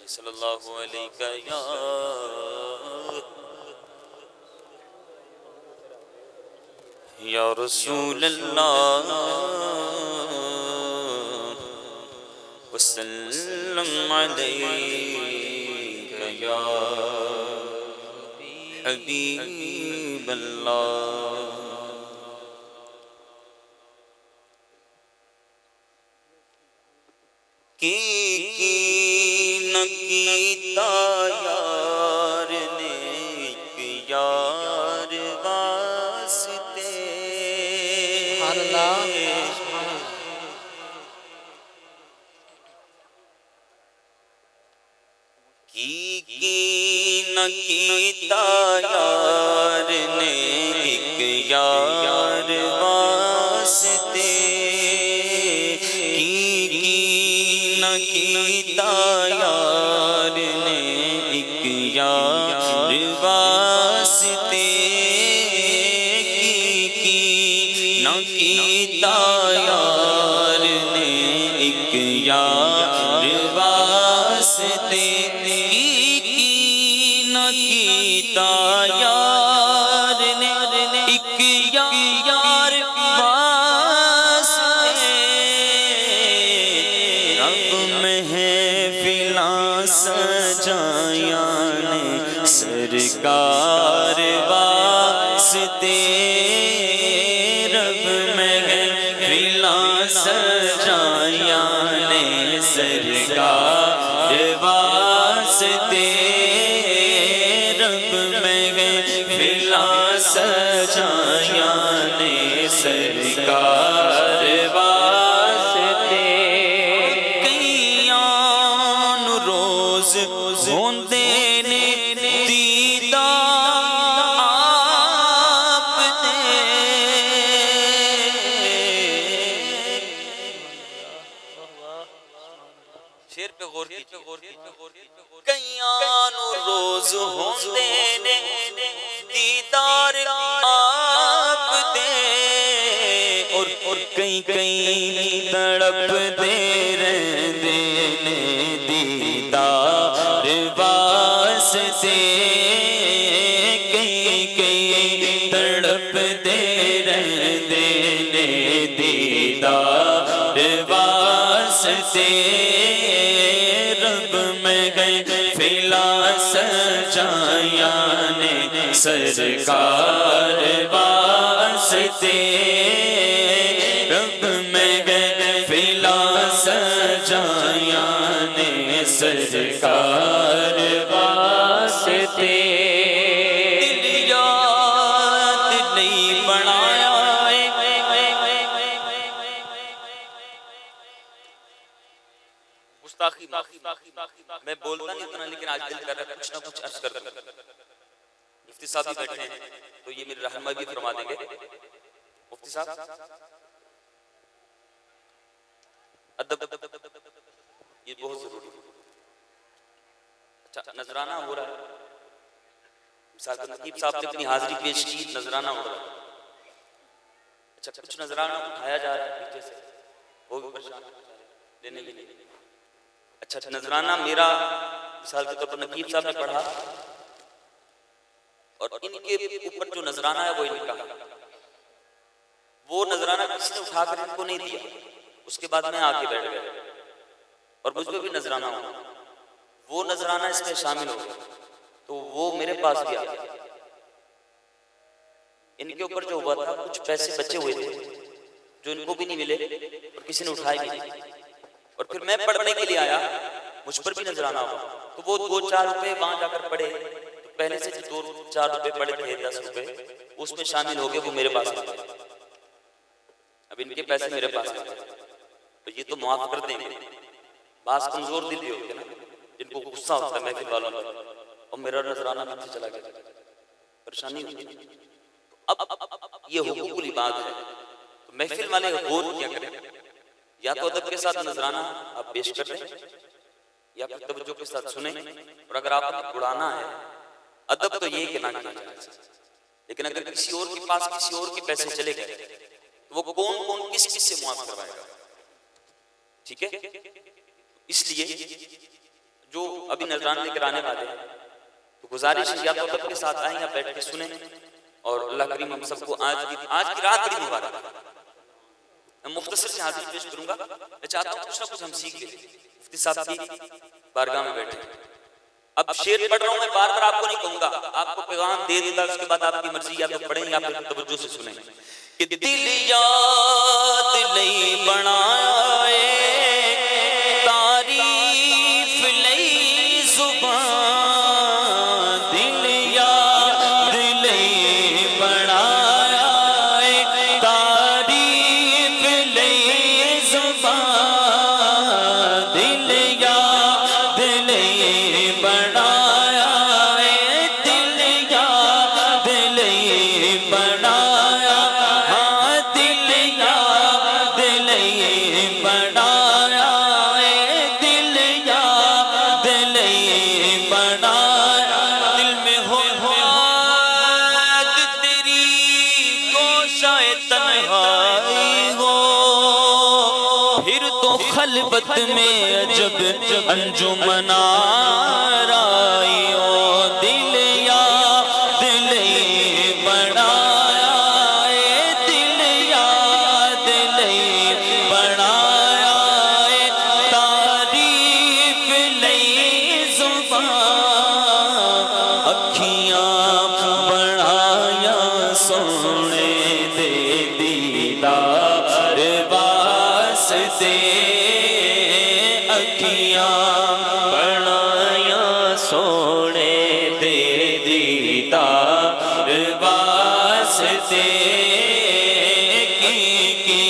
صلی اللہ علیہ یا رسول اللہ وسلم علیک یا حبیب اللہ۔ کی نہ کیتا یار نے ایک یار واسطے، کی نہ کیتا یار نے ایک یار واسطے، کیتا یار نے ایک یار واسطے، کی نہ کیتا یار نے ایک یار واسطے، کی نہ کیتا یار نے ایک یار سجایا نے سرکار واسطے، رب محفلاں سجایا نے سرکار واسطے، رب محفلاں سجایا نے سرکار واسطے، ہوندے نے دیدار آپ دے، شیر پہ غور کی، کئیاں نو روز ہوندے نے دیدار آپ دے، اور کئی تڑپ دے رہندے نے دیدار واسطے، کئی تڑپ دے رہندے نے دیدار واسطے، رب محفلاں سجایا نے سرکار واسطے، رب محفلاں سجایا نے سرکار واسطے، دل یاد نہیں بنایا گستاخی، میں بولتا نہیں اتنا لیکن آج دل کر رہا ہے کچھ نہ کچھ عرض کر دوں۔ مفتی صاحب بھی بیٹھے ہیں تو یہ میرے رہنمائی بھی فرما دیں گے۔ مفتی صاحب ادب یہ بہت ضروری ہے۔ اچھا نذرانہ ہو رہا ہے، مثال کے نقیب صاحب نے اپنی حاضری پیش کی، نذرانہ ہو رہا ہے، اچھا کچھ نذرانہ اٹھایا جا رہا ہے پیچھے سے، وہ بھی پریشان لینے کے لیے، اچھا نذرانہ میرا مثال کے طور پر نقیب صاحب نے پڑھا اور ان کے اوپر جو نذرانہ ہے وہ ان کا، وہ نذرانہ کسی نے اٹھا کر ان کو نہیں دیا، اس کے بعد میں آ کے بیٹھ گیا اور مجھ پہ بھی نذرانہ ہوا، وہ نذرانہ اس میں شامل ہو گیا تو وہ میرے پاس بھی آ گیا، ان کے اوپر جو ہوا تھا کچھ پیسے بچے ہوئے تھے جو ان کو بھی نہیں ملے اور کسی نے اٹھائے بھی نہیں، اور پھر میں پڑھنے کے لیے آیا مجھ پر بھی نذرانہ ہوا تو وہ 2-4 روپے وہاں جا کر پڑھے، تو پہلے سے جو 2-4 روپے پڑے تھے 10 روپے اس میں شامل ہو گئے، وہ میرے پاس آ گئے، اب ان کے پیسے میرے پاس آ گئے تو یہ تو معاف کر دیں گے، بعض کمزور دل بھی ہوتے ہیں نا جن کو غصہ ہوتا ہے محفل والوں پر، اور میرا نذرانہ پیچھے چلا گیا، پریشانی ہوتی ہے، اب یہ حقوق العباد ہے، تو محفل والے غور کیا کریں، یا تو ادب کے ساتھ نذرانہ آپ پیش کر دیں یا پھر توجہ کے ساتھ سنیں، اور اگر آپ نے اڑانا ہے ادب تو یہ کہ نہ کیا جائے، لیکن اگر کسی اور کے پاس کسی اور کے پیسے چلے گئے تو وہ کون کس سے معاف کروائے گا، ٹھیک ہے؟ اس لیے جو ابھی نذرانہ لے کر آنے والے ہیں تو گزارش ہے یا تو ادب کے ساتھ آئیں یا بیٹھ کے سنیں، اور اللہ کریم ہم سب کو آج کی رات بڑی مبارک ہے۔ میں مختصر سے حاضری پیش کروں گا، میں چاہتا ہوں کچھ نہ کچھ ہم سیکھ لیں، مفتی صاحب کی بارگاہ میں بیٹھے۔ اب شعر پڑھ رہا ہوں، میں بار بار آپ کو نہیں کہوں گا، آپ کو پیغام دے دوں گا، اس کے بعد آپ کی مرضی یا تو پڑھیں یا پھر توجہ سے سنیں کہ دل یاد لئی بنائے تعریف لئی زبان، دل یاد لئی بنائے تعریف لئی زبان، دل یاد لئی بنایا دل یاد لئی بنایا، ہاں دل یاد لئی بنایا دل یاد لئی بنایا، دل میں ہو یاد تیری گوشہ تنہائی ہو، پھر تو خلوت میں عجب انجمن آرائی ہو، دل یاد لئی بنایا دل یاد لئی بنایا، تعریف لئی زبان، اکھیاں بڑھایا سونے دے دیدار واسطے، اکھیاں بڑھایا سونے دے دیدار واسطے، کی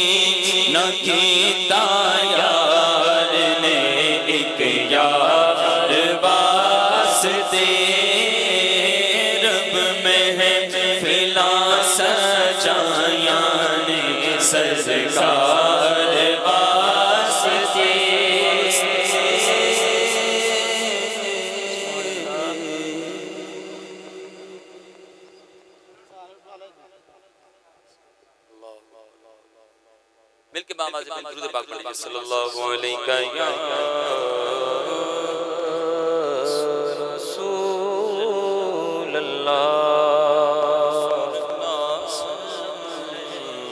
نہ کیتا یار نے ایک یار واسطے، رب محفلاں سجایاں نے سرکار واسطے، مل کے بآواز درود پاک پڑھیں صلی اللہ علیہ یا رسول اللہ،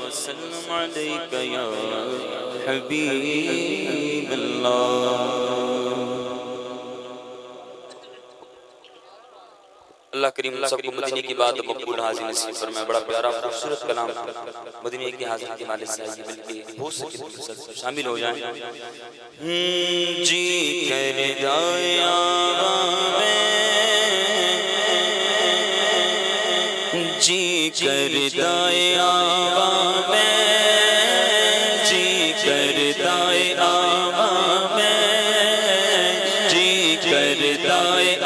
وسلم علیک یا حبیب اللہ۔ اللہ کریم سب کو مدینے کی بات مقبول حاضر نصیب فرمائے۔ بڑا پیارا خوبصورت کلام مدینے کی حاضر کے والد سے آئیے، بلکہ ہو سکے تو شامل ہو جائیں۔ جی کردا جی کردا میں جی کردا میں جی کردا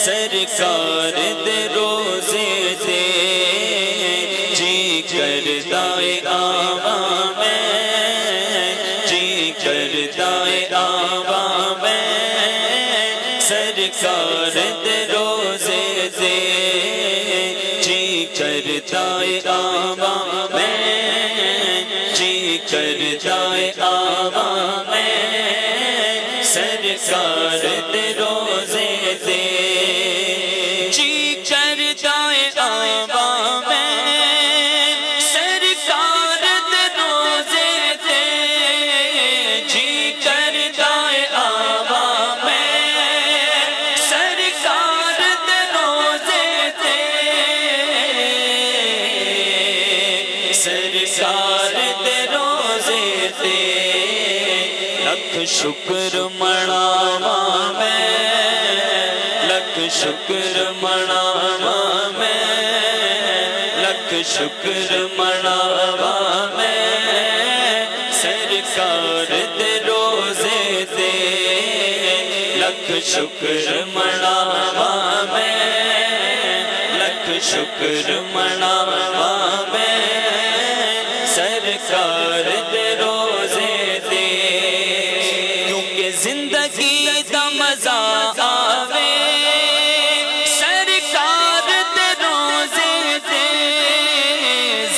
سرکار دے روزے دے، جی کردا میں جی کردا میں سرکار دے روزے دے، جی کردا میں جی کردا میں سرکار دے روزے دے، جی کردا میں سرکار دے روزے دے، جی کردا میں سرکار دے روزے دے، سرکار دے روزے دے، لکھ شکر مناواں میں لکھ شکر مناواں میں لکھ شکر مناواں میں سرکار دے روزے دے، لکھ شکر مناواں میں لکھ شکر مناواں میں سرکار دے روزے دے، کیونکہ زندگی دا مزہ آوے سرکار دے روزے دے،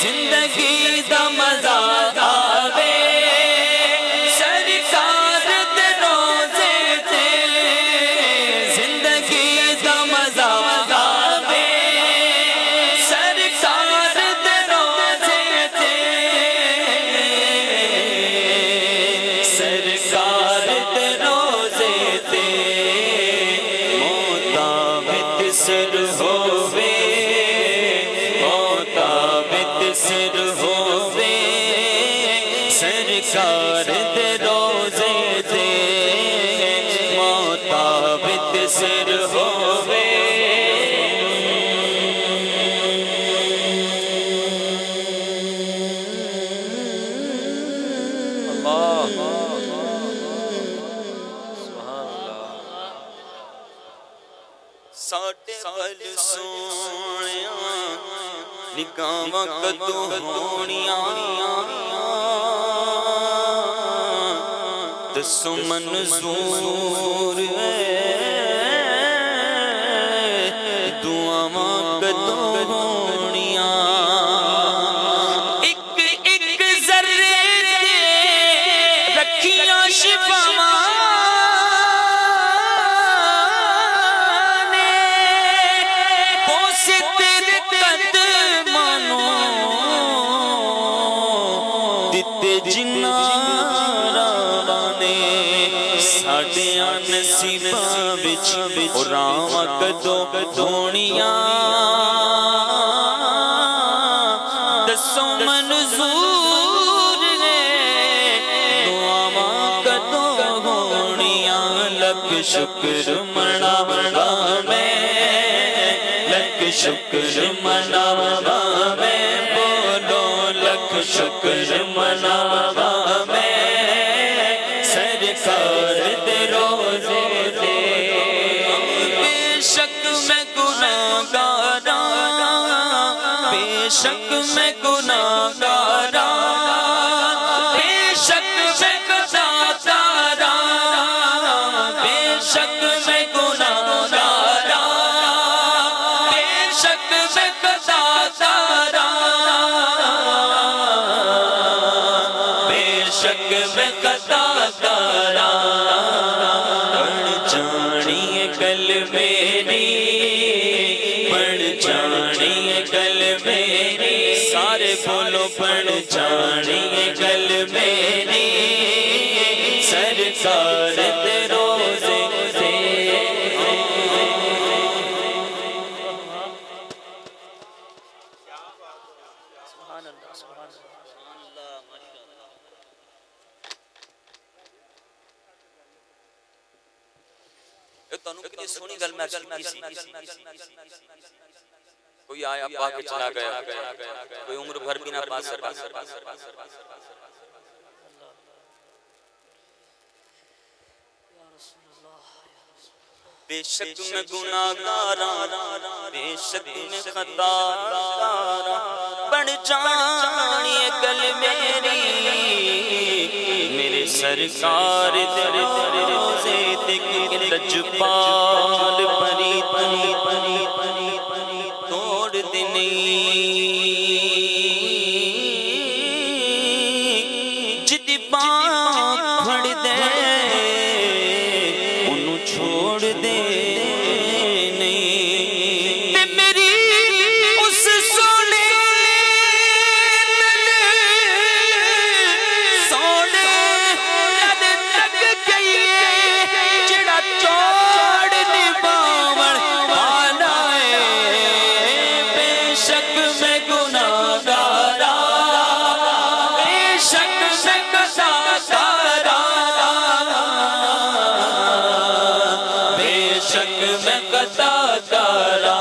زندگی دا مزہ آوے سرکار دے سر ہووے ساڈے ول سونیاں نگاہاں کدوں ہونیاں دسو منظور دعاواں کدوں ہونیاں ایک ایک ذرے تے رکھیاں شفاواں ساڈیاں نصیباں وچ راواں کدوں دھونیاں دسو منظور نے دعاواں کدوں ہونیاں لکھ شکر مناواں میں لکھ شکر مناواں میں بولو لکھ شکر مناواں میں سرکار دے روزے دے بے شک میں گناہگاراں بے شک میں گناہگاراں بے شک میں خطاکاراں بے شک میں گناہگاراں بے شک میں خطاکاراں بے شک میں خطاکاراں بڑھ جانی ہے گل میری بڑھ جانی ہے گل میری سارے بولو بڑھ جانی ہے گل میری سرکار دے روزے دے سبحان اللہ سبحان اللہ تانوں کتنی سونی گل میں عرض کی سی کوئی آیا پا کے چلا گیا کوئی عمر بھر بھی نہ پا سکا بے شک میں گناہگاراں بے شک میں خطاکاراں بڑھ جانی ہے گل میری میرے سرکار دے روزے تے لجپال پری پری پری پری پری توڑ دینی جدی بانگ پھڑ دے انہوں چھوڑ دے نہیں تے میری اس سونے سونے لد تک گئی جڑا چھوڑ نباون والا ہے بے شک میں گناہگاراں بے شک میں خطاکاراں بے شک میں خطاکاراں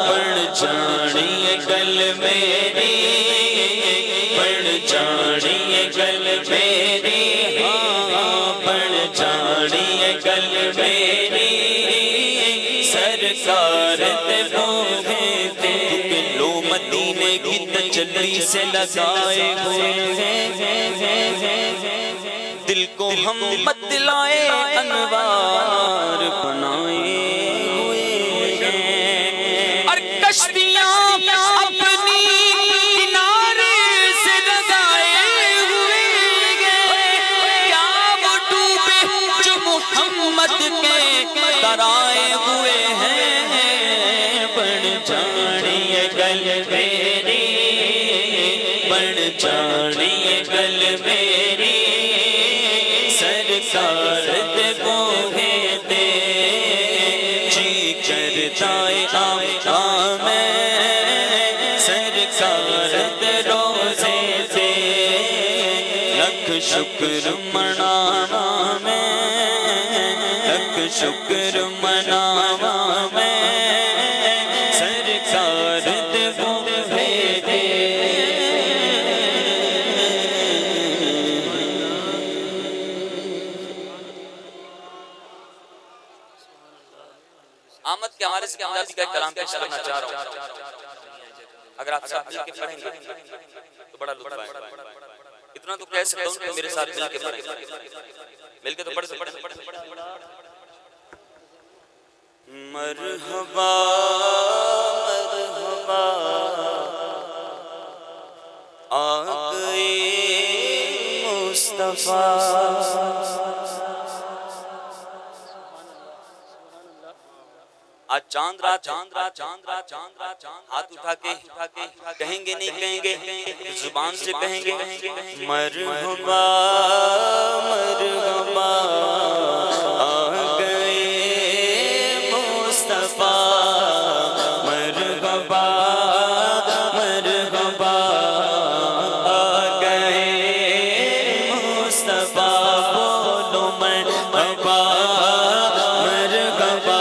بڑھ جانی ہے گل میری بڑھ جانی ہے گل میری ہاں بڑھ جانی ہے گل میری سرکار تے بوہے تے لو مدینے کی تجلی سے لگائے ہوئے دل کو ہم بتلائے انوار بنائے ہوئے اور کشتیاں اپنی کنارے سے لگائے ہوئے کیا وہ ڈوبے جو محمد کے ترائے ہوئے ہیں بڑھ جانی ہے گل میری بڑھ جانی ہے گل میری سرکار دے بوہے دے جی کرتا ہے آقا میں سرکار دے روزے دے لکھ شکر مناواں میں لکھ شکر مناواں میں سرکار دے بھیجے آمد کے حوالے سے پنجابی کا کلام پیش کرنا چاہ رہا ہوں. اگر آپ ساتھ مل کے پڑھیں گے تو بڑا لطف آئے گا. اتنا تو کہہ سکتا ہوں کہ میرے ساتھ مل کے پڑھیں گے. مل کے تو پڑھ سکتے ہیں. مرحبا مرحبا آ گئے مصطفیٰ. آج چاند رات ہاتھ اٹھا کے کہیں گے نہیں کہیں گے زبان سے کہیں گے مرحبا مرحبا آ گئے مصطفیٰ. مرحبا مرحبا آ گئے مصطفیٰ. بولو مرحبا مرحبا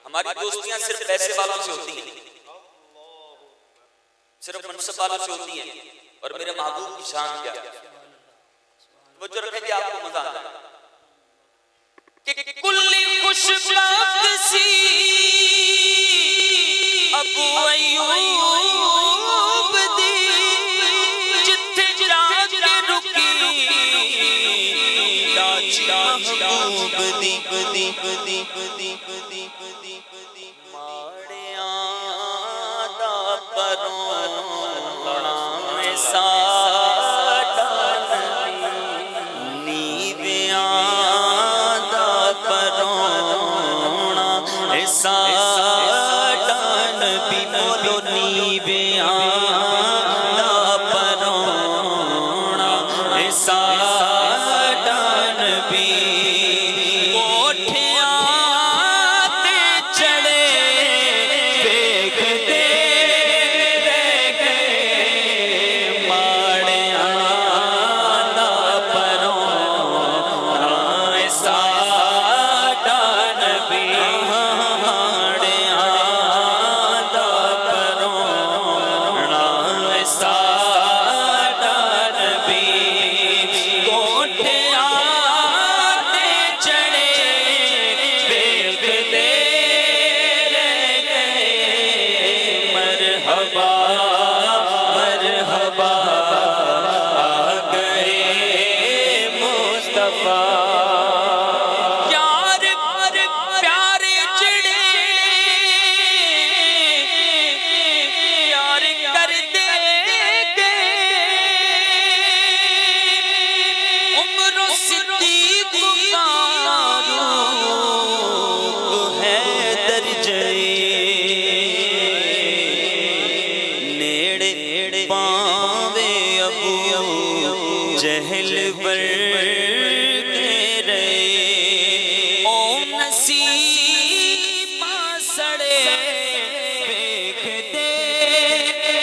ہماری دوستیاں صرف پیسے والوں سے ہوتی ہیں, صرف منصب والوں سے ہوتی ہیں. اور میرے محبوب کی شان کیا وہ جو رکھیں گے آپ کو مزہ آتا ہے کہ کل خوشبخت سی ابو ایوب دی جتھے جا کے رکی محبوب دی بدی بدی بدی بدی مار جہل بر تیرے او نصیب سڑے دیکھتے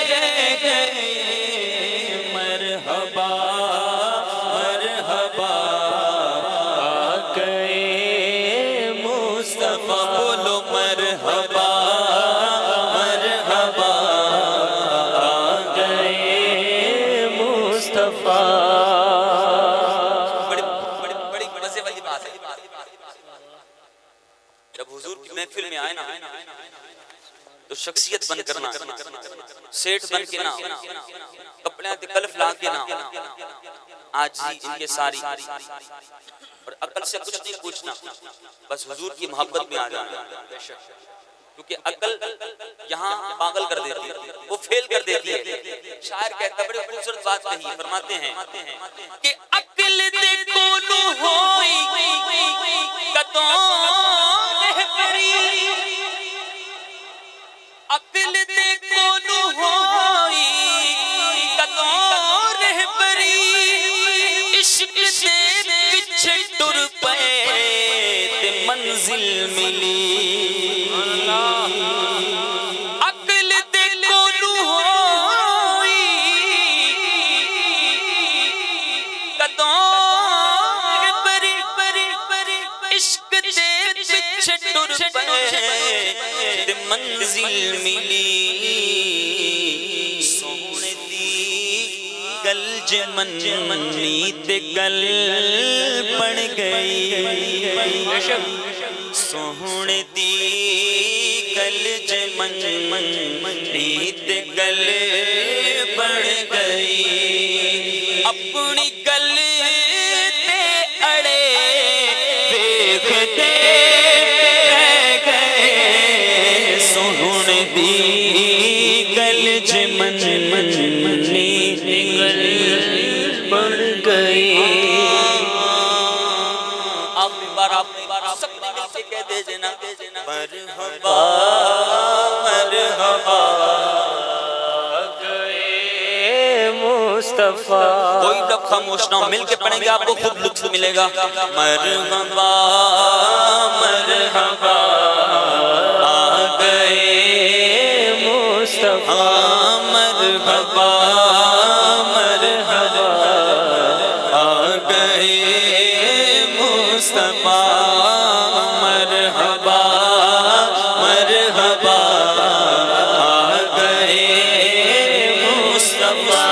رہ گئے مرحبا مرحبا آ گئے مصطفیٰ بولو مرحبا مرحبا آ گئے مصطفیٰ بڑی مزے والی بات ہے جب حضور کی محفل میں آئے نا تو شخصیت بن کرنا سیٹھ بن کے نا کپڑے کلف لا کے نا آج ان کے ساری اور عقل سے کچھ نہیں پوچھنا بس حضور کی محبت میں آ جانا کیونکہ عقل یہاں پاگل کر دیتی ہے وہ فیل کر دیتی ہے شاعر کہتا ہے بڑی خوبصورت بات کہی فرماتے ہیں کہ عقل دے کولو ہوئی کتوں رہبری عقل دے کولو ہوئی کتوں رہبری عشق سے پیچھے ٹر پے تے منزل ملی عقل دے کولو ہوئی کتوں رہبری عشق دے پیچھے ٹر پے تے منزل ملی سونے دی گل جمنی تے گل بن گئی سونے دی گل جمنی تے گل بن گئی اپنی گل تے اڑے دیکھتے دی گل جمنی گل بن گئی آپ سکتے مل کے کہہ دے جنا مرحبا مرحبا گئے مصطفیٰ کوئی لب خاموش نہ مل کے پڑھیں گے آپ کو خود لطف ملے گا مرحبا مرحبا آ گئے مرحبا مرحبا آ گئے مصطفیٰ مرحبا مرحبا آ گئے مصطفیٰ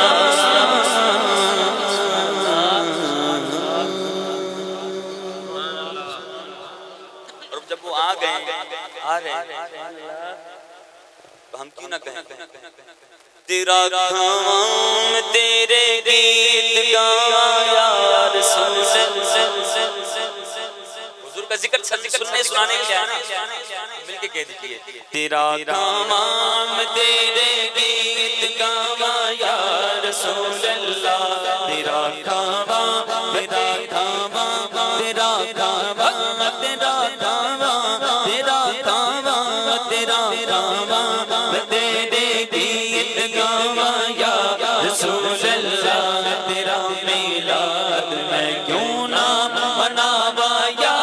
اور جب وہ آ گئے آ رہے ہیں ہم کیوں نہ کہیں تیرا کام تیرے گیت گایا یا رسول حضور کا ذکر سننے سنانے کے لیے مل کے کہہ دیجئے تیرا کام تیرے گیت گایا یا رسول اللہ تیرا کام تیرا کام تیرا کام تیرا کام تیرا کام تیرا کام تیرے گیت گاوا یا رسول اللہ تیرا میلاد میں کیوں نہ مناوا یا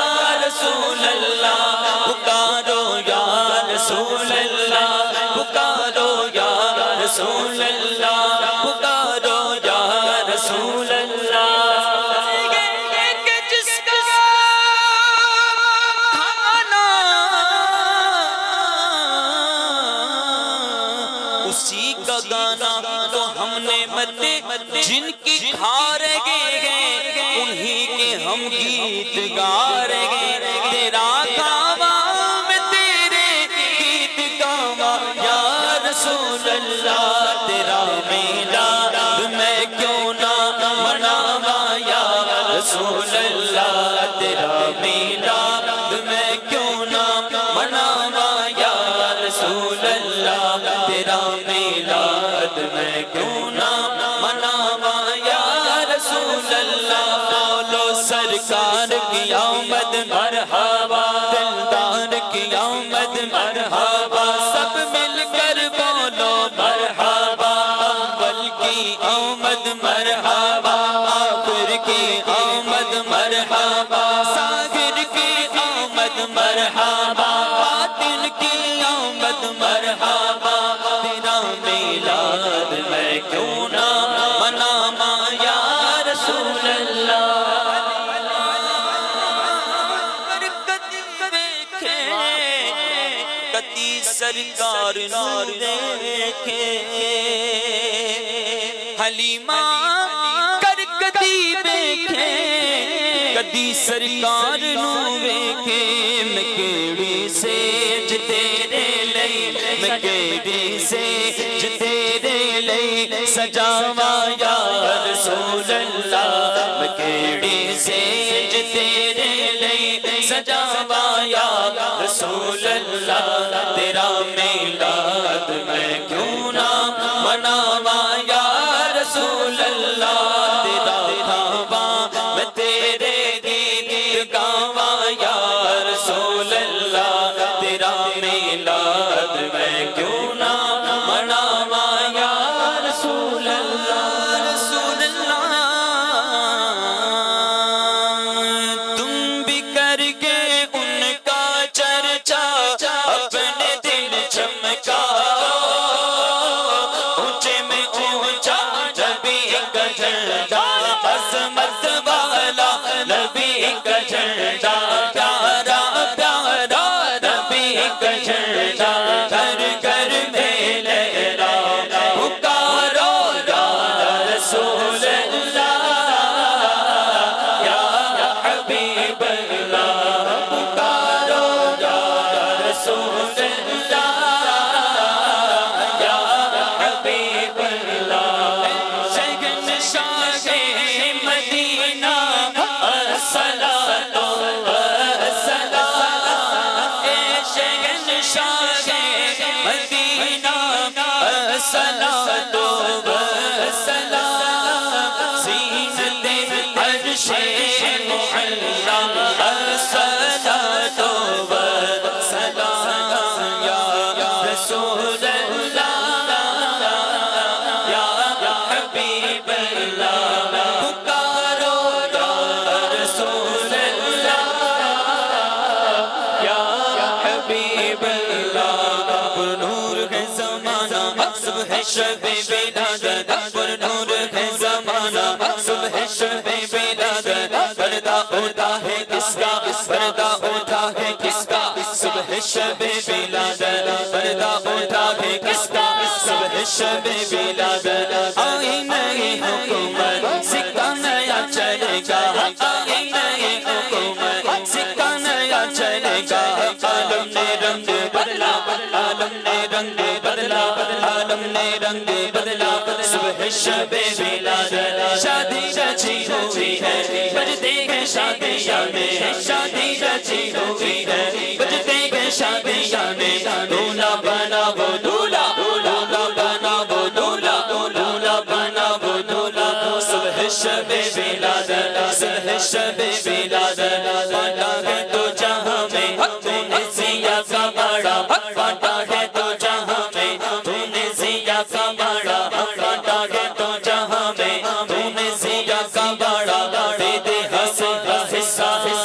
رسول اللہ پکارو یا رسول اللہ پکارو یا رسول اللہ پکارو یا رسول اللہ اسی کا گانا تو ہم نے متے جن کی کھارے گے انہی کے ہم گیت گارے گے تیرا کام تیرے گیت گاوا یا رسول اللہ تیرا میلاد میں کیوں نہ مناوا یا رسول اللہ تیرا میلاد میں کیوں نہ مناوا یا رسول اللہ تیرا میلاد میں کیوں نہ مناوا یا رسول اللہ بولو سرکار کی آمد مرحبا دلدار کی آمد مرحبا سب مل کر بولو مرحبا اول کی آمد مرحبا کی آمد مرحبا، ساغر کی آمد مرحبا، باطن کی آمد مرحبا، تیرا میلاد میں کیوں نہ مناواں یا رسول اللہ۔ کدی سرکار نور دیکھے حلیمہ کر کدی دیکھے، کدی سرکار نو ویکھے، میں کیڑی سیج تیرے لئی، میں کیڑی سیج تیرے لئی سجاواں یا رسول اللہ، میں کیڑی سیج تیرے لئی سجاواں یا رسول اللہ، تیرا میلاد میں کیوں نہ مناواں یا رسول اللہ، تیرا کھاواں میں تیرے گیت گاواں یا رسول اللہ، تیرا میلاد میں کیوں نہ مناواں یا رسول اللہ۔ رسول اللہ تم بھی کر کے ان کا چرچا اپنے دل چمکا، اونچے میں اونچا نبی کا جھنڈا، عظمت والا نبی کا جھنڈا، پیارا پیارا نبی کا جھنڈا، گھر گھر میں لہرا پکارو یا رسول اللہ، یا حبیب اللہ، پکارو یا رسول اللہ، یا حبیب اللہ۔ شہنشاہ مدینہ الصلاۃ والسلام، اے شہنشاہ مدینہ الصلاۃ والسلام، زینت عرش معلا الصلاۃ والسلام، یا رسول اللہ، یا حبیب اللہ، پکارو یا رسول اللہ، یا حبیب اللہ۔ پر نور ہے زمانہ صبح شب ولادت، پر نور ہے زمانہ صبح شب ولادت، پردہ اٹھا ہے کس کا، پردہ اٹھا ہے کس کا، صبح شب ولادت، پردہ اٹھا ہے کس کا، صبح شب ولادت، آئی نئی حکومت سکہ نیا چلے گا، آئی نئی حکومت سکہ نیا چلے گا، عالم نے رنگ بدلا، عالم نے رنگ بدلا، عالم نے رنگ بدلا، صبح شب ولادت، شادی رچی ہوئی ہے، بجتے ہیں شادیاں میں، شادی رچی ہوئی ہے، بجتے ہیں شادیاں میں، دولہا بنا وہ دولہا، دولہا بنا وہ دولہا، دولہا بنا وہ دولہا، صبح شب ولادت، صبح شب ولادت، بانٹا ہے تو جہاں میں تو نے ضیا کا باڑا، بانٹا ہے تو جہاں میں تو نے ضیا کا باڑا، بانٹا ہے تو جہاں میں تو نے ضیا کا باڑا، دے دے حصہ،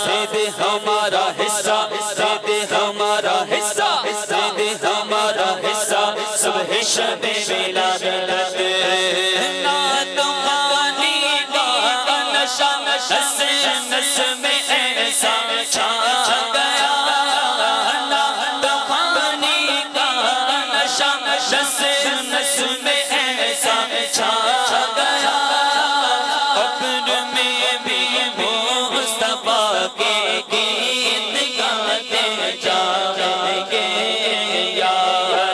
دے دے ہمارا حصہ، دے دے ہمارا حصہ، دے دے ہمارا حصہ، صبح شب ولادت، نعت خوانی کا نشہ نس نس میں ایسا چھا گیا، نعت خوانی کا نشہ نس نس میں ایسا چھا گیا، قبر میں بھی مصطفیٰ کے گیت گاتے جائیں گے، یا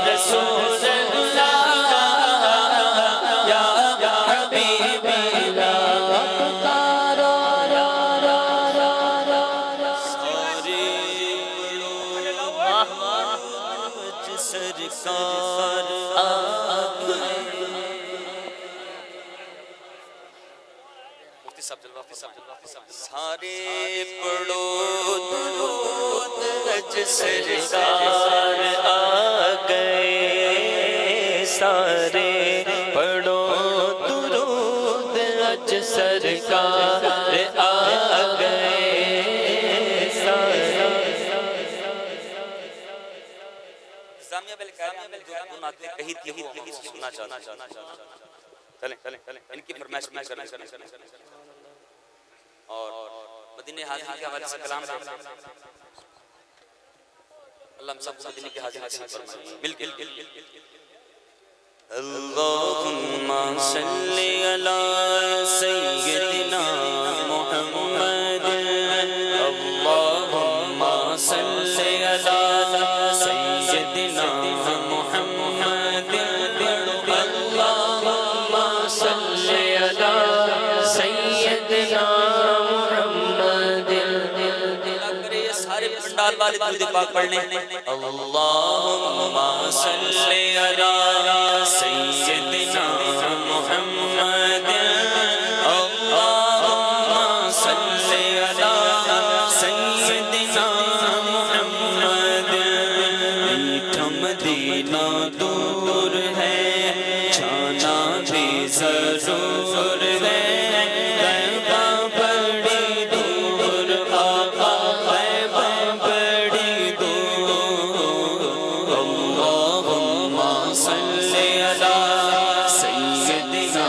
رسول اللہ، یا حبیب اللہ، پکارو سارے سرکار آ گئے۔ سارے پڑھو درود اج سرکار آ گئے، سارے پڑھو درود اج سرکار کہی تھی وہ ہم سننا چاہتے ہیں. چلیں ان کی فرمائش میں کریں اور مدینہ حاضری کے حوالے سے کلام دیں. اللہ ہم سب کو مدینہ کی حاضری نصیب فرمائے. مل کے اللہم صلی علی سیدنا محمد. اللہم صلی علی سیدنا محمد. اللہم صلی علی سیدنا محمد. سارے پنڈال والے درود پاک پڑھ لیں. اللہم صلی علی سیدنا محمد. اللہم صلی علی سیدنا محمد. میٹھا مدینہ دور ہے جانا بھی ضرور ہے. طیبہ بڑی دور آقا طیبہ بڑی دور. اللہم صلی علی سیدنا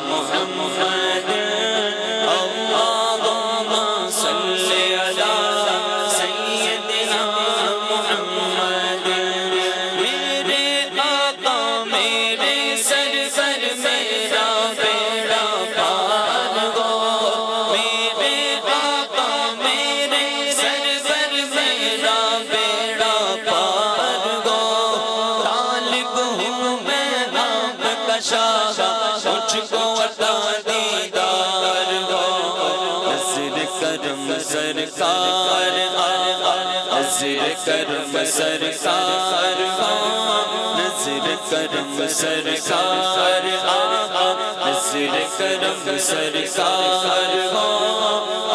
محمد. اللہم صلی علی سیدنا محمد. میرے آقا میرے سرور میرا بیڑا پار ہو. میرے آقا میرے سرور میرا بیڑا پار ہو. طالب ہوں میں آپ کا شاہ مجھ کو عطا دیدار ہو. نظر کرم سرکار آقا نظر کرم سرکار ہو. نظر کرم سرکار آقا نظر کرم سرکار ہو.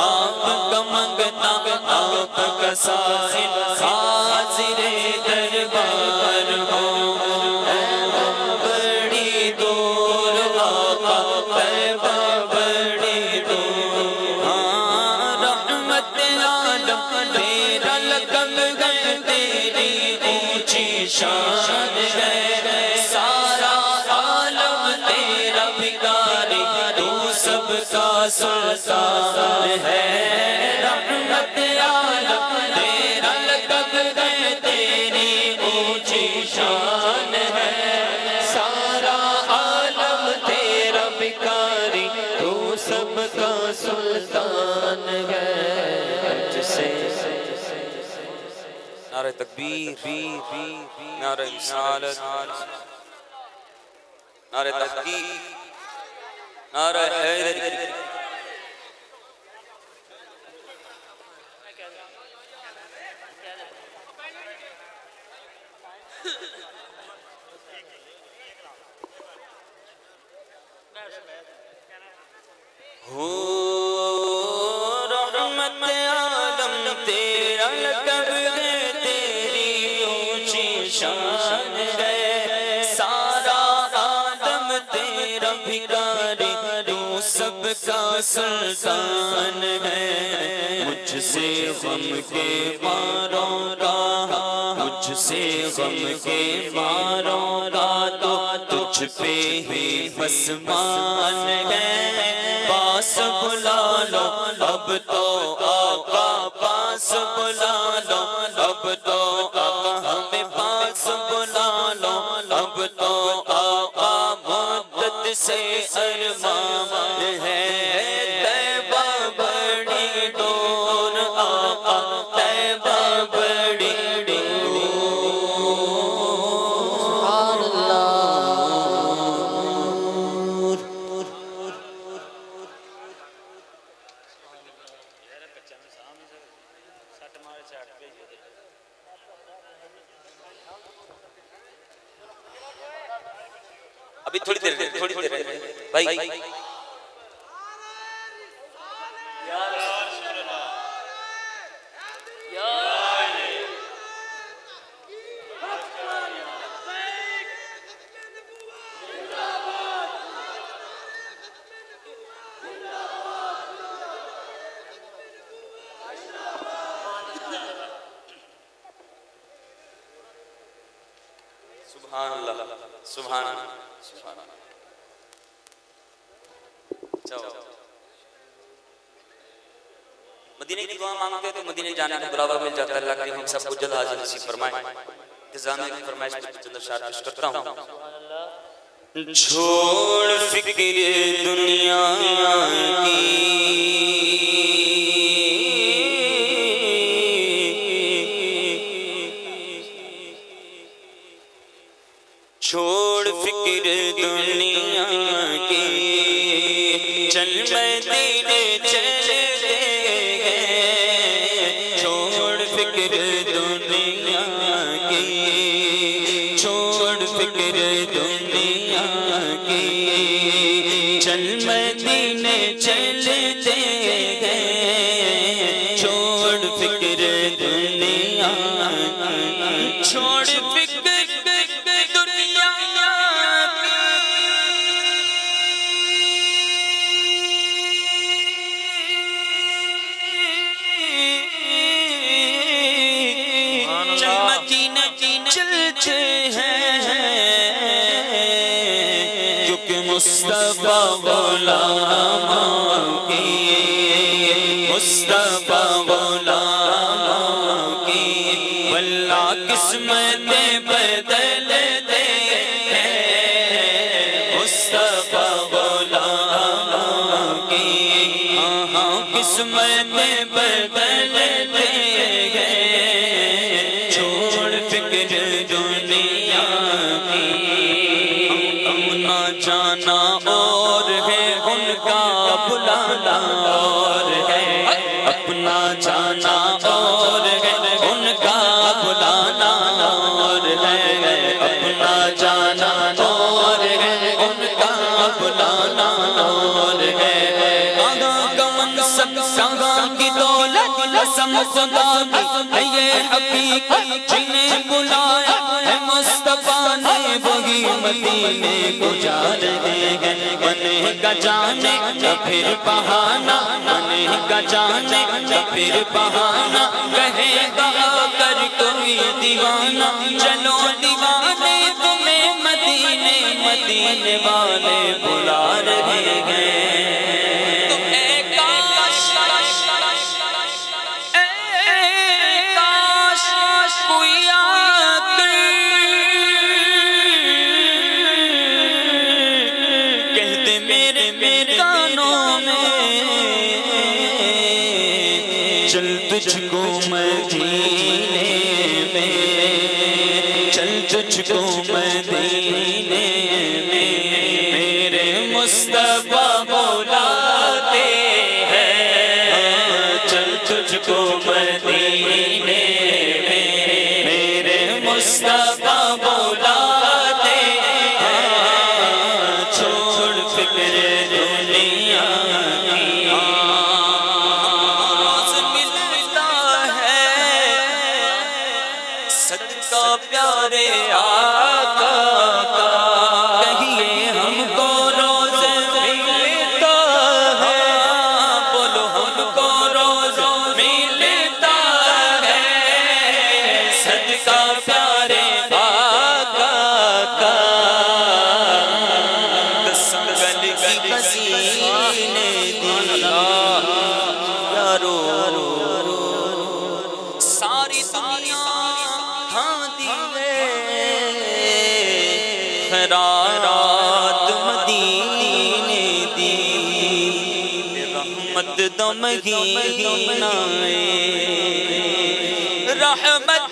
آپ کا منگتا آپ کا سائل حاضر دربار ہو. بڑی دور آقا طیبہ بڑی دور. رحمت عالم تیرا لقب ہے تیری اونچی شان ہے. سارا عالم تیرا بھکاری تو سب کا سلطان ہے. رحمت عالم تیرا لقب ہے تیری اونچی شان ہے. سارا عالم تیرا بھکاری تو سب کا سلطان ہے. نعرہ تکبیر نعرہ رسالت نعرہ تحقیق نعرہ حیدری. ہو رحمت عالم تیرا لقب ہے تیری اونچی شان ہے. سارا آدم تیرا بھکاری تو سب کا سلطان ہے. مجھ سے غم کے ماروں کا مجھ سے غم کے ماروں کا تو تجھ پہ ہی بس مان ہے. پاس بلا لو اب تو آقا پاس بلا لو اب تو آقا ہمیں پاس بلا لو اب تو آقا مدت سے ارمان ہے. طیبہ بڑی دور آقا طیبہ بڑی دور. سبحان اللہ. ابھی تھوڑی دیر بھائی. سبحان اللہ سبحان اللہ سبحان اللہ. مدینے کی دعا مانگتے تو مدینے جانے کا براوا مل جاتا ہے. اللہ کریم ہم سب کو جلد حاضر نصیب فرمائے. انتظام کی فرمائش پر چند اشعار پیش کرتا ہوں. چھوڑ فکر دنیا کی چھوڑ فکر دنیا کی چل مدینے چلے گئے. چھوڑ فکر دنیا کی چھوڑ فکر دنیا کی چل مدینے چلے گئے. چھوڑ فکر دنیا چھوڑ فکر مصطفیٰ غلام کی مصطفیٰ غلام کی واللہ قسمتیں بدل دے. مصطفیٰ غلام کی قسمتیں بدل دے. چھوڑ فکر دنیا کی اپنا جانا اور ہے ان کا بلانا اور ہے. اپنا جانا اور ہے ان کا بلانا اور ہے. اپنا جانا اور ہے ان کا بلانا اور ہے. آگاں کا منصب کہاں کی دولت قسم خدا کی ہے یہ حقیقت جنہیں بلایا ہے مصطفیٰ نے وہی مدینے کو جانے گئے. بنے کا جانے کا پھر بہانا بنے کا جانے کا پھر بہانا کہے گا کر کوئی دیوانہ. چلو دیوانے تمہیں مدینے مدینے والے بلا رہے ہیں. چل تجھ کو مدینے میں چل تجھ کو مدینے میں میرے مصطفیٰ بلاتے ہیں. چل تجھ کو مدینے میں میرے مصطفیٰ بلاتے ہیں. چھوڑ فکر دنیا پیارے آقا کا کہیے ہم کو روز ملتا ہے. بولو ہم کو روز ملتا ہے. صدقہ پیارے آقا کا سنگل کی کسی نے دیا یارو. ساری دنیا خیرات مدینے دی رحمت دو مہینہ رحمت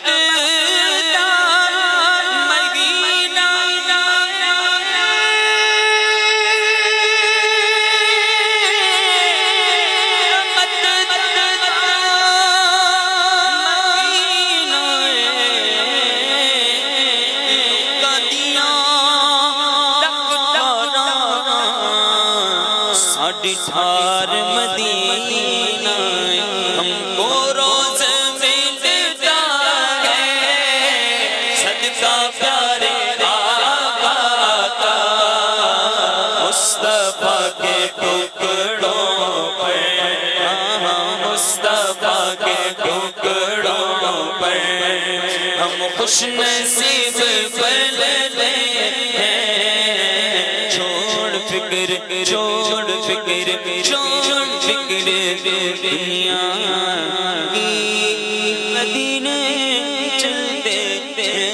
ڈھار مدینہ ہم کو روز ملتا ہے. صدقہ پیارے آقا کا مصطفیٰ کے ٹکڑوں پر مصطفیٰ کے ٹکڑوں پر ہم خوش نصیب پلتے ہیں. فکر چھوڑ فکر دنیا کی مدینے چلتے ہیں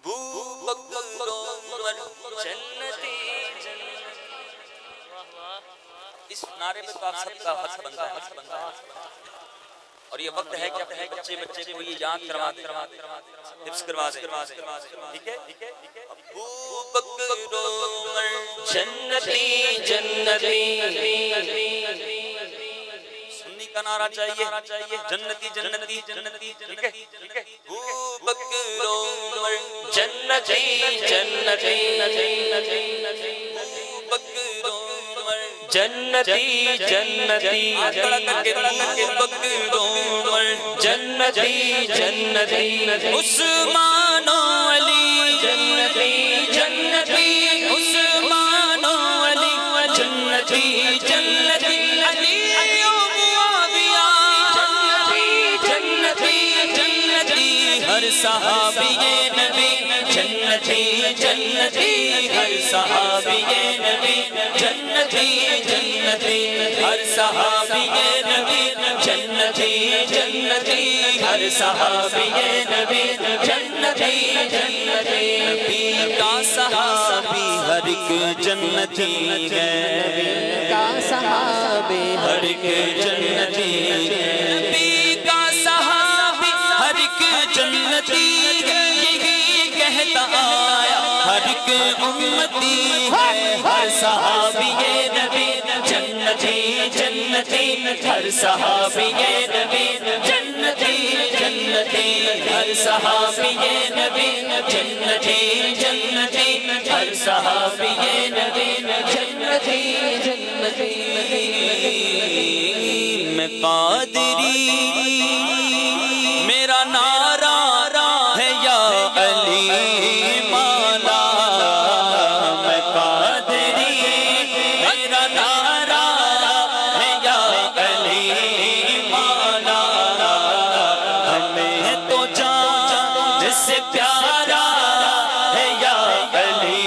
بو بکر عمر جنتی اس نعرے میں تو آپ سب کا حق بنتا ہے اور یہ وقت ہے کہ اپنے بچے کو یہ یاد کروا دیں حفظ کروا دیں ٹھیک ہے ابو بکر عمر جنتی جنتی سنی کا نعرہ چاہیے جنتی جنتی جنتی ٹھیک ہے ابو بکر عمر جنتی جنتی جنتی جنتی جنتی جنتی عثمان و علی جنتی جنتی عثمان و علی جنتی جنتی علی و معاویہ جنتی جنتی ہر صحابی نبی جنتی جنتی ہر صحابی نبی جنتی جنتی ہر صحابی نبی جنتی جنتی ہر صحابی نبی جنتی جنتی نبی کا صحابی ہر ایک جنتی ہے کا صحابی ہر ایک جنتی نبی کا صحابی ہر ایک جنتی یہی کہتا آیا ہر ایک امتی ہے ہر صحابی نبی جنتی جنتی ہر صحابی نبی جنتی جنتی ہر صحابی نبی جنتی جنتی ہر صحابی نبی جنتی جنتی میں قادری میرا نعرہ ہے یا علی مولا میں قادری میرا نعرہ ہے یا علی مولا ہمیں تو جان جس سے پیارا ہے یا علی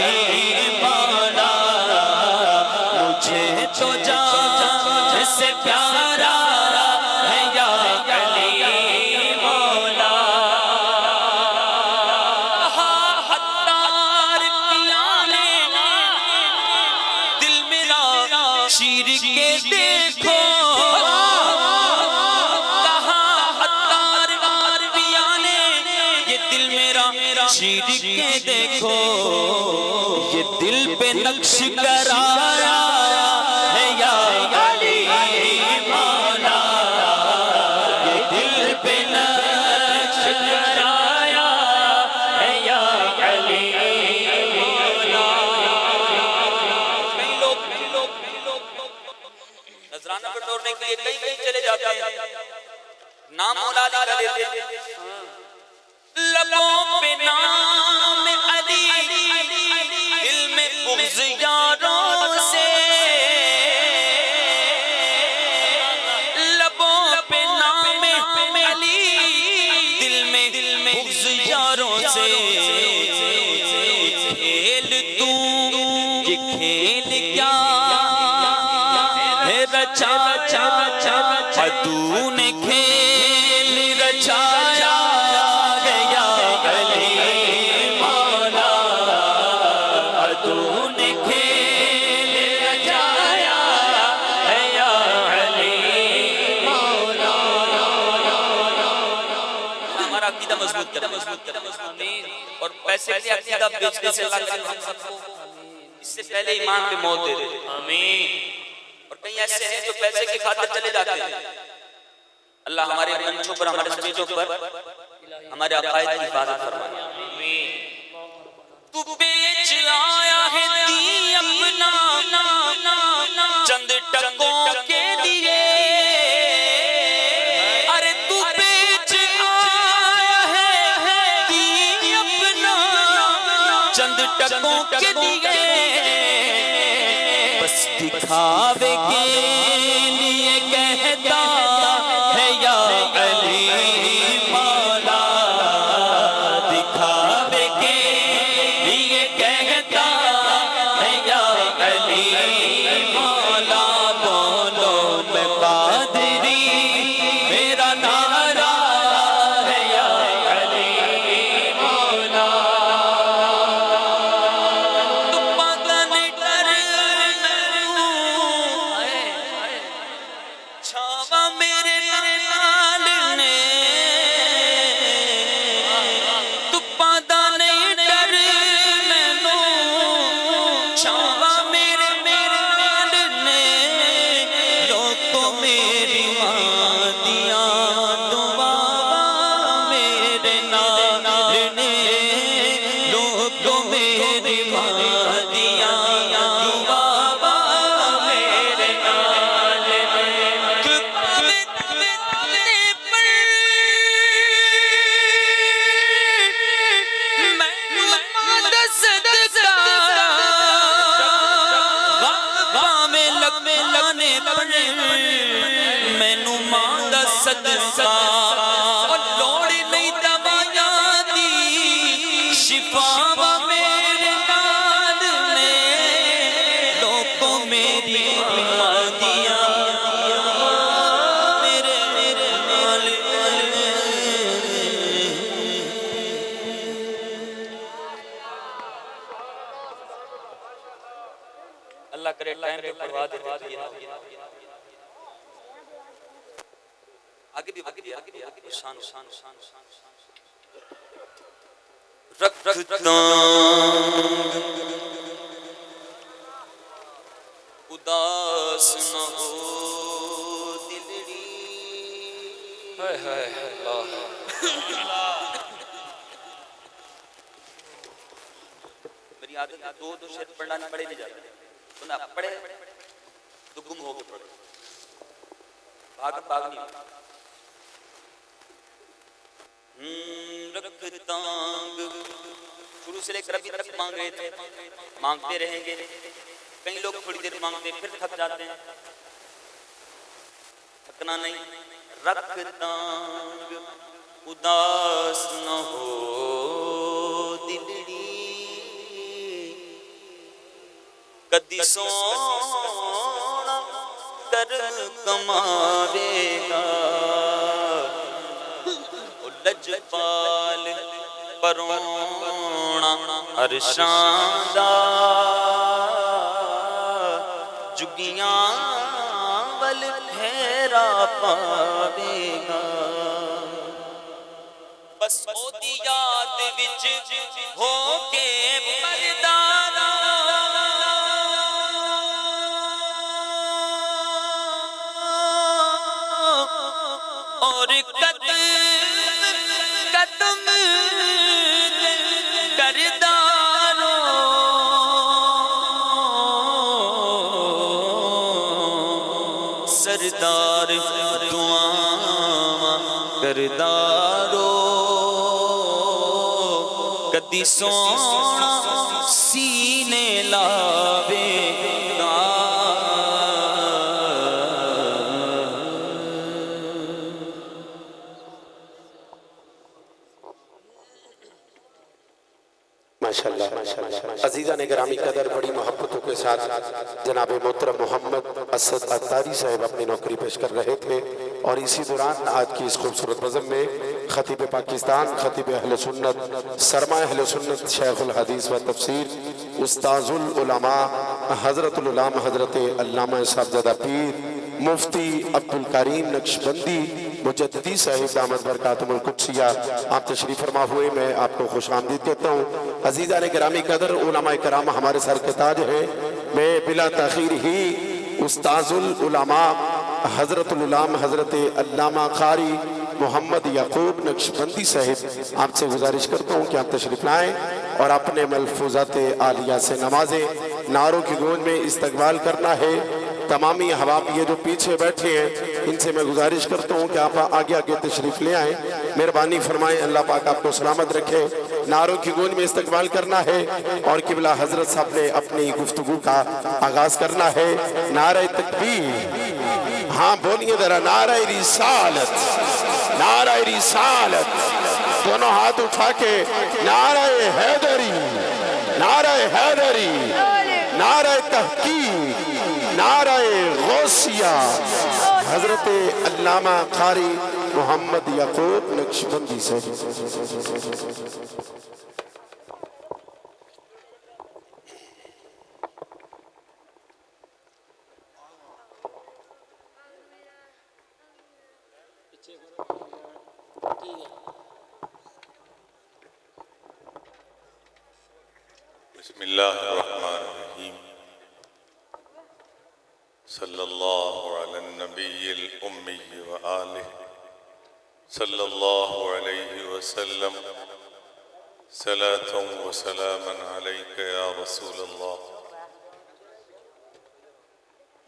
مولا مجھے تو جان جس سے پیارا ہے یا علی مولا حتار پیانے دل میرا شیر کے دیکھو کہاں حتار پیانے یہ دل میرا شیر کے دیکھو یہ دل پہ نقش کرایا ہے یا علی مولا یہ دل پہ نقش کرایا ہے یا علی مولا کئی لوگ نذرانہ بٹورنے کے لیے کہیں چلے جاتے ہیں نام مولا علی کا لیتے ہیں لبوں پہ نام علی دل میں بغض یاروں سے لبوں پہ نام علی دل میں بغض یاروں سے کھیل تو یہ کھیل کیا ہے رچا عدو نے کھیل رچایا گیا علی مولا عدو نے کھیل رچایا گیا علی مولا ہمارا عقیدہ مضبوط کریں اور پیسے کے عقیدہ بیچنے سے اللہ کرے ہم سب کو اس سے پہلے ایمان پہ موت دے دے آمین اور کئی ایسے ہیں جو پیسے کی خاطر چلے جاتے ہیں اللہ ہمارے منچوں پر ہمارے سٹیجوں پر ہمارے عقائد کی حفاظت فرمائے تو بیچ آیا ہے دین اپنا چند ٹکوں کے لیے ارے تو بیچ آیا ہے دین اپنا چند ٹکوں کے لیے بس دکھاوے کے لیے کہتا ہے یا علی صدقہ اور لوڑ نہیں دوائیاں دی شفا میرے نال نے لوگوں میری آمادیاں میرے نال اللہ کرے ٹائم پہ پڑھوا دیتے آگے بھی شان رکھتا اداس نہ ہو دلڑی میری عادت ہے دو شعر پڑھنا نہیں پڑھے نہیں جاتے تو نہ پڑھے تو گم ہو کے پڑھے بھاگ نہیں رکھتا شروع سے لے کر ابھی تک مانگ رہے تھے مانگتے رہیں گے کئی لوگ تھوڑی دیر مانگتے پھر تھک جاتے ہیں تھکنا نہیں رکھتا اداس نہ ہو دلڑی کدی سونا کر کماوے گا لجپال پرونا عرشاں دا جگیاں ول پھیرا پاوے گا بس او دی یاد وچ ہو کے پردارا اور قدم کردارو سردار دعاں کردارو کدی سونا سینے لاوے گا ماشاءاللہ عزیزان گرامی قدر بڑی محبتوں کے ساتھ جناب محترم محمد اسد عطاری صاحب اپنی نوکری پیش کر رہے تھے اور اسی دوران آج کی اس خوبصورت نظم میں خطیب پاکستان خطیب اہل سنت سرمایہ اہل سنت شیخ الحدیث و تفسیر استاذ العلماء حضرت العلام حضرت علامہ صاحبزادہ پیر مفتی عبدالکریم نقشبندی مجددی صاحب دامت برکاتم القدسیہ آپ تشریف فرما ہوئے میں آپ کو خوش آمدید کہتا ہوں عزیزان گرامی قدر علماء کرام ہمارے سر کے تاج ہیں میں بلا تاخیر ہی استاذ العلماء حضرت العلام حضرت علامہ قاری محمد یعقوب نقشبندی صاحب آپ سے گزارش کرتا ہوں کہ آپ تشریف لائیں اور اپنے ملفوظات عالیہ سے نمازیں نعروں کی گونج میں استقبال کرنا ہے تمامی احباب یہ جو پیچھے بیٹھے ہیں ان سے میں گزارش کرتا ہوں کہ آپ آگے آگے تشریف لے آئیں مہربانی فرمائیں اللہ پاک آپ کو سلامت رکھے نعروں کی گونج میں استقبال کرنا ہے اور قبلہ حضرت صاحب نے اپنی گفتگو کا آغاز کرنا ہے نعرہ تکبیر ہاں بولیے ذرا نعرہ رسالت نعرہ رسالت دونوں ہاتھ اٹھا کے نعرہ حیدری نعرہ حیدری نعرہ تحقیق نعرہ غوثیہ حضرت علامہ قاری محمد یعقوب نقشبندی سے بسم اللہ الرحمن الرحیم صلی اللہ علی النبی الامی وآلہ صلی اللہ علیہ وسلم صلاة و سلاما علیک یا رسول اللہ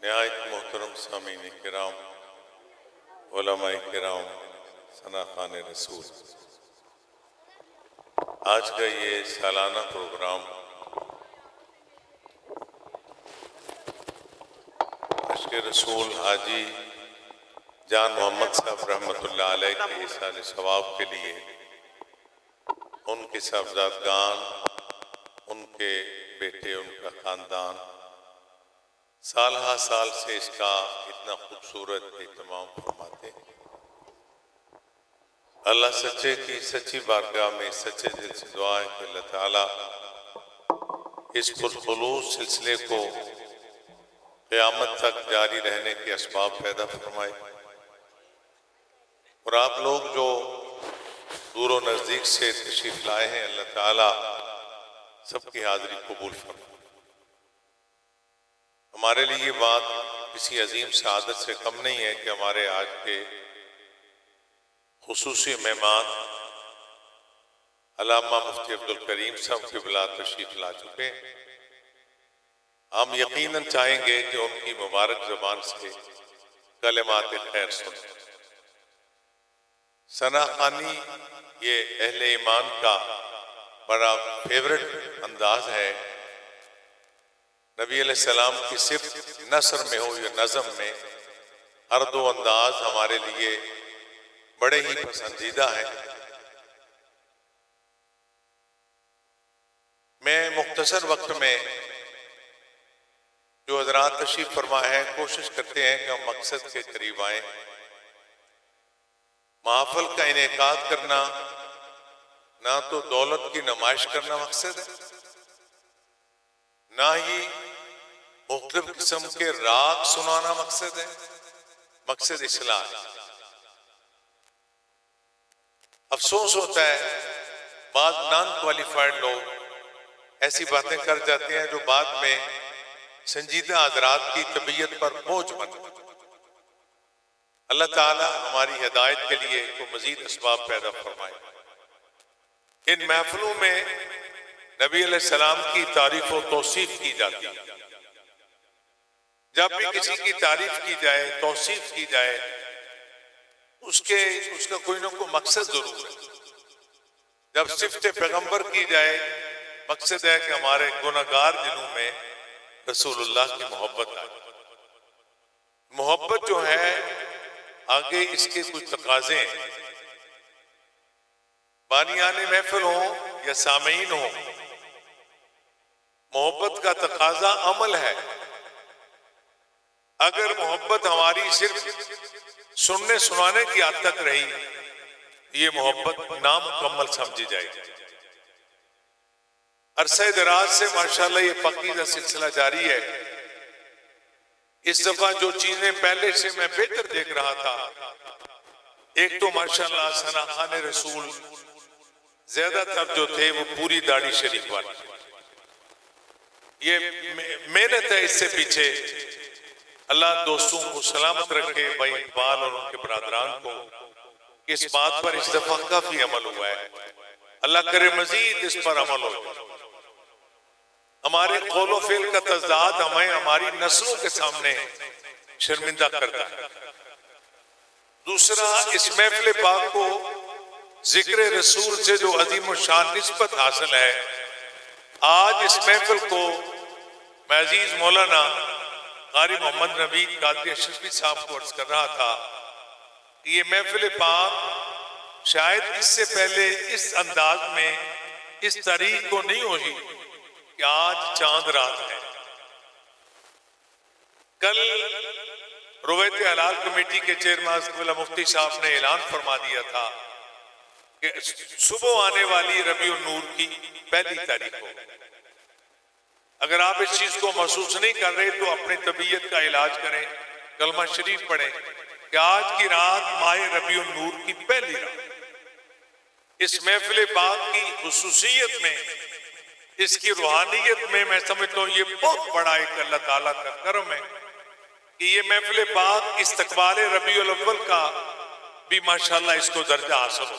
نہایت محترم سامعین کرام علماء کرام ثناءخوان رسول آج کا یہ سالانہ پروگرام عشق رسول حاجی جان محمد صاحب رحمۃ اللہ علیہ کے ایصال ثواب کے لیے ان کے صاحبزادگان، ان کے بیٹے، ان کا خاندان سال ہا سال سے اس کا اتنا خوبصورت اہتمام فرماتے ہیں۔ اللہ سچے کی سچی بارگاہ میں سچے دل سے دعا ہے کہ اللہ تعالیٰ اس پرخلوص سلسلے کو قیامت تک جاری رہنے کے اسباب پیدا فرمائے، اور آپ لوگ جو دور و نزدیک سے تشریف لائے ہیں اللہ تعالیٰ سب کی حاضری قبول فرمائے۔ ہمارے لیے یہ بات کسی عظیم سعادت سے کم نہیں ہے کہ ہمارے آج کے خصوصی مہمان علامہ مفتی عبدالکریم صاحب قبلہ تشریف لا چکے ہیں۔ ہم یقیناً چاہیں گے کہ ان کی مبارک زبان سے کلمات خیر سنیں۔ ثنا خوانی یہ اہل ایمان کا بڑا فیورٹ انداز ہے۔ نبی علیہ السلام کی صرف نثر میں ہو یا نظم میں، ہر دو انداز ہمارے لیے بڑے ہی پسندیدہ ہیں۔ میں مختصر وقت میں جو حضرات تشریف فرما ہے کوشش کرتے ہیں کہ ہم مقصد کے قریب آئیں۔ محافل کا انعقاد کرنا نہ تو دولت کی نمائش کرنا مقصد ہے، نہ ہی مختلف قسم کے راگ سنانا مقصد ہے، مقصد اصلاح ہے۔ افسوس ہوتا ہے بعض نان کوالیفائڈ لوگ ایسی باتیں کر جاتے ہیں جو بعد میں سنجیدہ حضرات کی طبیعت پر بوجھ بنتے ہیں۔ اللہ تعالیٰ ہماری ہدایت کے لیے کوئی مزید اسباب پیدا فرمائے۔ ان محفلوں میں نبی علیہ السلام کی تعریف و توصیف کی جاتی ہے۔ جب بھی کسی کی تعریف کی جائے، توصیف کی جائے، اس کا کوئی نہ کوئی مقصد ضرور ہے۔ جب صفت پیغمبر کی جائے، مقصد ہے کہ ہمارے گناہگار دلوں میں رسول اللہ کی محبت آئے۔ محبت جو ہے آگے اس کے کچھ تقاضے ہیں۔ بانیان محفل ہوں یا سامعین ہوں، محبت کا تقاضا عمل ہے۔ اگر محبت ہماری صرف سننے سنانے کی حد تک رہی، یہ محبت نامکمل سمجھی جائے گی۔ عرصہ دراز سے ماشاءاللہ یہ پاکیزہ سلسلہ جاری ہے۔ اس دفعہ جو چیزیں پہلے سے میں بہتر دیکھ رہا تھا، ایک تو ماشاءاللہ ثنا خان رسول زیادہ تر جو تھے وہ پوری داڑھی شریف والے، یہ محنت ہے اس سے پیچھے۔ اللہ دوستوں کو سلامت رکھے، بھائی اقبال اور ان کے برادران کو، اس بات پر اس دفعہ کافی عمل ہوا ہے۔ اللہ کرے مزید اس پر عمل ہو۔ ہمارے قول و فعل کا تضاد ہمیں ہماری نسلوں کے سامنے شرمندہ کرتا ہے۔ دوسرا، اس محفل پاک کو ذکر رسول سے جو عظیم الشان نسبت حاصل ہے، آج اس محفل کو میں عزیز مولانا قاری محمد نوید قادری اشرفی صاحب کو عرض کر رہا تھا کہ یہ محفل پاک شاید اس سے پہلے اس انداز میں اس تاریخ کو نہیں ہوئی کہ آج چاند رات ہے۔ کل رویت حلال کمیٹی کے چیئرمین قبلہ مفتی صاحب نے اعلان فرما دیا تھا کہ صبح آنے والی ربیع النور کی پہلی تاریخ ہو۔ اگر آپ اس چیز کو محسوس نہیں کر رہے تو اپنی طبیعت کا علاج کریں، کلمہ شریف پڑھیں کہ آج کی رات ماہ ربیع النور کی پہلی رات۔ اس محفل پاک کی خصوصیت میں، اس کی روحانیت میں میں سمجھتا ہوں یہ بہت بڑا ایک اللہ تعالیٰ کا کرم ہے کہ یہ محفل پاک استقبال ربیع الاول کا بھی ماشاءاللہ اس کو درجہ حاصل ہو۔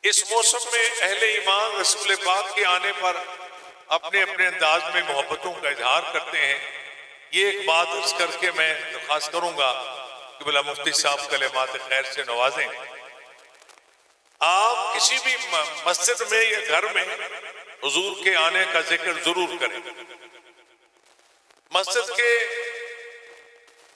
اس موسم میں اہل ایمان رسول پاک کے آنے پر اپنے اپنے انداز میں محبتوں کا اظہار کرتے ہیں۔ یہ ایک بات عرض کر کے میں درخواست کروں گا کہ بلا مفتی صاحب کلمات خیر سے نوازیں۔ آپ کسی بھی مسجد میں یا گھر میں حضور کے آنے کا ذکر ضرور کریں۔ مسجد کے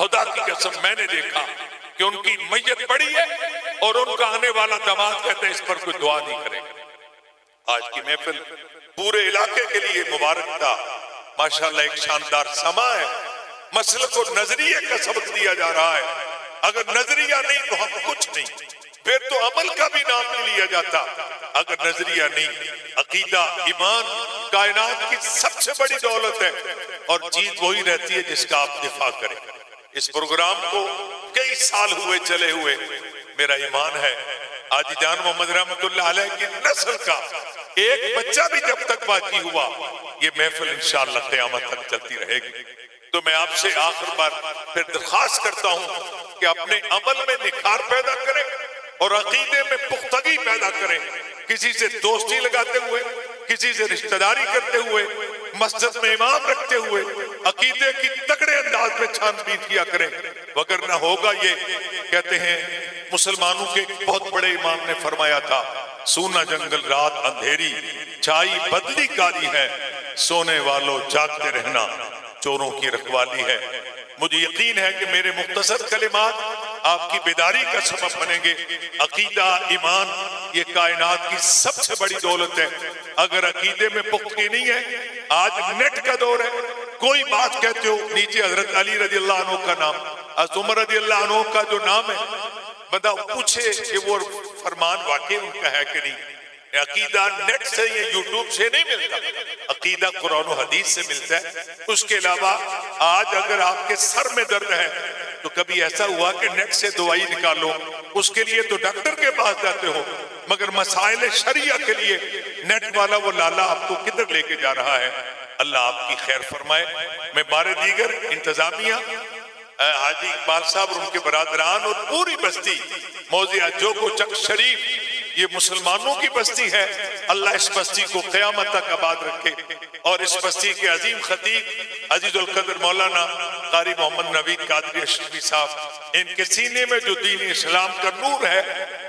خدا کی قسم میں نے دیکھا کہ ان کی میت پڑی ہے اور ان کا آنے والا داماد کہتے ہیں اس پر کوئی دعا نہیں کرے گا۔ آج کی محفل پورے علاقے کے لیے مبارک تھا، ماشاءاللہ ایک شاندار سما ہے، مسلک اور نظریے کا سبق دیا جا رہا ہے۔ اگر نظریہ نہیں تو ہم کچھ نہیں، پھر تو عمل کا بھی نام نہیں لیا جاتا۔ اگر نظریہ نہیں، عقیدہ، ایمان کائنات کی سب سے بڑی دولت ہے، اور چیز وہی رہتی ہے جس کا آپ دفاع کریں۔ اس پروگرام کو کئی سال ہوئے چلے ہوئے، میرا ایمان ہے حاجی جان محمد رحمت اللہ علیہ کی نسل کا ایک بچہ بھی جب تک باقی ہوا، یہ محفل انشاءاللہ قیامت تک چلتی رہے گی۔ تو میں آپ سے آخر بار پھر درخواست کرتا ہوں کہ اپنے عمل میں نکھار پیدا کریں اور عقیدے میں پختگی پیدا کریں، کسی سے دوستی لگاتے ہوئے، کسی سے رشتہ داری کرتے ہوئے، مسجد میں امام رکھتے ہوئے عقیدے کی تگڑے انداز میں چھان بین کیا کریں، وگرنہ ہوگا یہ۔ کہتے ہیں مسلمانوں کے ایک بہت بڑے امام نے فرمایا تھا، سونا جنگل رات اندھیری، چھائی بدلی کاری ہے، سونے والوں جاگتے رہنا چوروں کی رکھوالی ہے۔ مجھے یقین ہے کہ میرے مختصر کلمات آپ کی بیداری کا سبب بنیں گے۔ عقیدہ، ایمان یہ کائنات کی سب سے بڑی دولت ہے۔ اگر عقیدے میں پختگی نہیں ہے، آج نیٹ کا دور ہے، کوئی بات کہتے ہو نیچے حضرت علی رضی اللہ عنہ کا نام، حضرت عمر رضی اللہ عنہ کا جو نام ہے، بندہ پوچھے کہ وہ فرمان واقعی ان کا ہے کہ نہیں۔ عقیدہ نیٹ سے یا یوٹیوب سے نہیں ملتا، عقیدہ قرآن و حدیث سے ملتا ہے۔ اس کے علاوہ آج اگر آپ کے سر میں درد ہے تو کبھی ایسا ہوا کہ نیٹ سے دوائی نکالو، اس کے لیے تو ڈاکٹر کے پاس جاتے ہو، مگر مسائل شریعہ کے لیے نیٹ والا وہ لالا آپ کو کدھر لے کے جا رہا ہے۔ اللہ آپ کی خیر فرمائے۔ میں بارے دیگر انتظامیہ، حاجی اقبال صاحب اور ان کے برادران اور پوری بستی موضع جوگو چک شریف، یہ مسلمانوں کی بستی ہے، اللہ اس بستی کو قیامت تک آباد رکھے، اور اس بستی کے عظیم خطیب عزیز القدر مولانا قاری محمد نوید قادری اشرفی صاحب، ان کے سینے میں جو دین اسلام کا نور ہے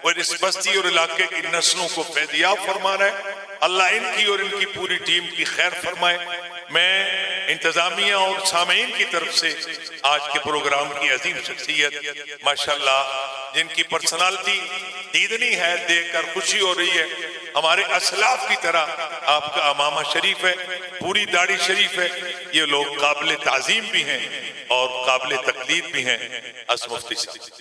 وہ اس بستی اور علاقے کی نسلوں کو فیضیاب فرما رہا ہے۔ اللہ ان کی اور ان کی پوری ٹیم کی خیر فرمائے۔ میں انتظامیہ اور سامعین کی طرف سے آج کے پروگرام کی عظیم شخصیت ماشاءاللہ جن کی پرسنالٹی دیدنی ہے، دیکھ کر خوشی ہو رہی ہے، ہمارے اسلاف کی طرح آپ کا امامہ شریف ہے، پوری داڑھی شریف ہے، یہ لوگ قابل تعظیم بھی ہیں اور قابل تقلید بھی ہیں۔ اس مفتی صاحب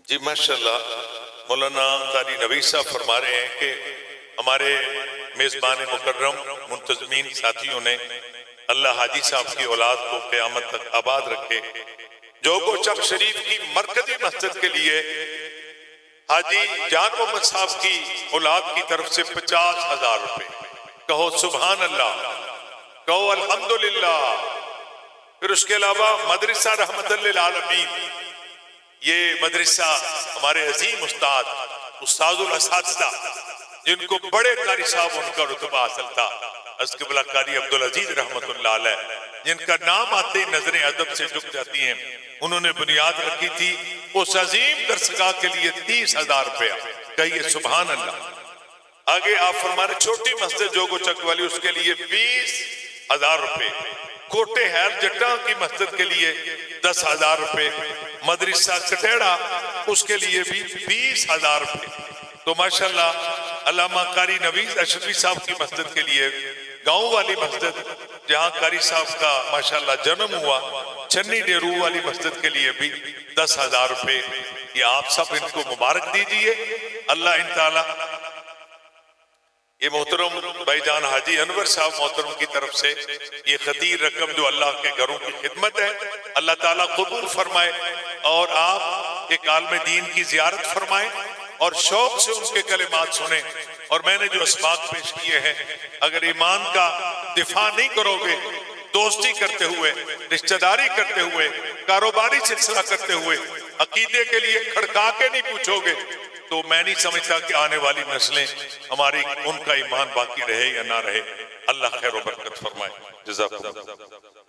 جی ماشاءاللہ مولانا قاری نوید صاحب فرما رہے ہیں کہ ہمارے میزبان مکرم منتظمین ساتھیوں نے اللہ حاجی صاحب کی اولاد کو قیامت تک آباد رکھے۔ جوگو چک شریف کی مرکزی مسجد کے لیے حاجی جان محمد صاحب کی اولاد کی طرف سے 50,000 روپے، کہو سبحان اللہ، کہو الحمدللہ۔ پھر اس کے علاوہ مدرسہ رحمت للعالمین، یہ مدرسہ ہمارے عظیم استاد الاساتذہ جن کو بڑے قاری صاحب ان کا رتبہ حاصل تھا، اسقبلہ قاری عبدالعزیز رحمت اللہ علیہ، جن کا نام آتے ہی نظریں ادب سے جھک جاتی ہیں، انہوں نے بنیاد رکھی تھی اس عظیم درسگاہ کے لیے 30,000 روپیہ، کہیے سبحان اللہ۔ آگے آپ فرمارے چھوٹی مسجد جوگو چک والی، اس کے لیے 20,000 روپے، کوٹے حیر جٹا کی مسجد کے لیے 10,000 روپے، مدرسہ کٹیڑا اس کے لیے بھی 20,000 روپے۔ تو ماشاءاللہ علامہ قاری نوید اشرفی صاحب کی مسجد کے لیے، گاؤں والی مسجد جہاں قاری صاحب کا ماشاءاللہ جنم ہوا، چنی ڈیرو والی مسجد کے لیے بھی 10,000 روپے۔ یہ آپ سب ان کو مبارک دیجئے، اللہ انتعالی یہ محترم بھائی جان حاجی انور صاحب محترم کی طرف سے یہ خطیر رقم جو اللہ کے گھروں کی خدمت ہے، اللہ تعالیٰ قبول فرمائے، اور آپ ایک عالم دین کی زیارت فرمائیں اور شوق سے ان کے کلمات سنیں۔ اور میں نے جو اسباق پیش کیے ہیں، اگر ایمان کا دفاع نہیں کرو گے، دوستی کرتے ہوئے، رشتہ داری کرتے ہوئے، کاروباری سلسلہ کرتے ہوئے، عقیدے کے لیے کھڑکا کے نہیں پوچھو گے، تو میں نہیں سمجھتا کہ آنے والی نسلیں ہماری ان کا ایمان باقی رہے یا نہ رہے۔ اللہ خیر و برکت فرمائے۔ جزاک اللہ۔